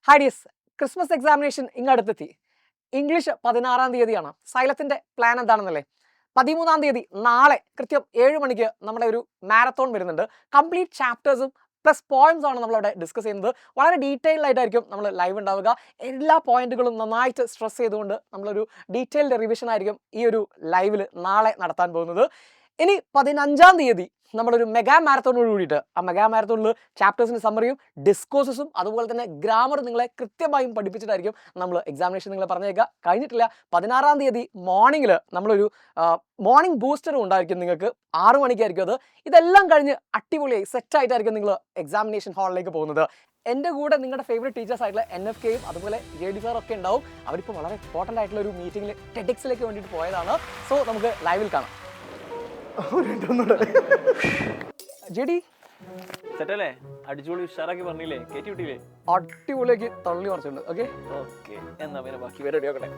ഹാഡിയസ് Christmas examination ഇങ്ങടുത്തെത്തി. English 16-ാം തീയതിയാണ്. സൈലത്തിന്റെ plan എന്താണെന്നല്ലേ? 13-ാം തീയതി നാളെ കൃത്യം 7 മണിക്ക് നമ്മുടെ ഒരു മാരത്തോൺ വരുന്നുണ്ട്. കംപ്ലീറ്റ് ചാപ്റ്റേഴ്സും പ്ലസ് പോയിന്റ്സ് ആണ് നമ്മളവിടെ ഡിസ്കസ് ചെയ്യുന്നത്. വളരെ ഡീറ്റെയിൽഡ് ആയിട്ടായിരിക്കും നമ്മൾ ലൈവ് ഉണ്ടാവുക. എല്ലാ പോയിന്റുകളും നന്നായിട്ട് സ്ട്രെസ് ചെയ്തുകൊണ്ട് നമ്മളൊരു ഡീറ്റെയിൽഡ് റിവിഷൻ ആയിരിക്കും ഈ ഒരു ലൈവിൽ നാളെ നടത്താൻ പോകുന്നത്. ഇനി 15-ാം തീയതി നമ്മളൊരു മെഗാ മാരത്തോണോട് കൂടിയിട്ട് ആ മെഗാ മാരത്തോണിൽ ചാപ്റ്റേഴ്സിന് സമ്മറിയും ഡിസ്കോഴ്സസും അതുപോലെ തന്നെ ഗ്രാമർ നിങ്ങളെ കൃത്യമായും പഠിപ്പിച്ചിട്ടായിരിക്കും നമ്മൾ എക്സാമിനേഷൻ നിങ്ങളെ പറഞ്ഞേക്കുക. കഴിഞ്ഞിട്ടില്ല, 16-ാം തീയതി മോർണിംഗിൽ നമ്മളൊരു മോർണിംഗ് ബൂസ്റ്ററും ഉണ്ടായിരിക്കും. നിങ്ങൾക്ക് 6 മണിക്കായിരിക്കും അത്. ഇതെല്ലാം കഴിഞ്ഞ് അടിപൊളിയായി സെറ്റായിട്ടായിരിക്കും നിങ്ങൾ എക്സാമിനേഷൻ ഹാളിലേക്ക് പോകുന്നത്. എൻ്റെ കൂടെ നിങ്ങളുടെ ഫേവറേറ്റ് ടീച്ചേഴ്സ് ആയിട്ടുള്ള NFKയും അതുപോലെ JD സാർ ഒക്കെ ഉണ്ടാവും. അവരിപ്പോൾ വളരെ ഇമ്പോർട്ടൻ്റ് ആയിട്ടുള്ള ഒരു മീറ്റിംഗിൽ ടെഡിക്സിലേക്ക് വേണ്ടിയിട്ട് പോയതാണ്. സോ നമുക്ക് ലൈവിൽ കാണാം. JD സെറ്റല്ലേ? അടിച്ചുപൊളി ഉഷാറാക്കി പറഞ്ഞില്ലേ? കയറ്റി വിട്ടില്ലേ? അടിപൊളിയാക്കി തള്ളി മറിച്ചിട്ടുണ്ട്. ഓക്കെ എന്നാ പിന്നെ ബാക്കി പരിപാടി നോക്കട്ടെ.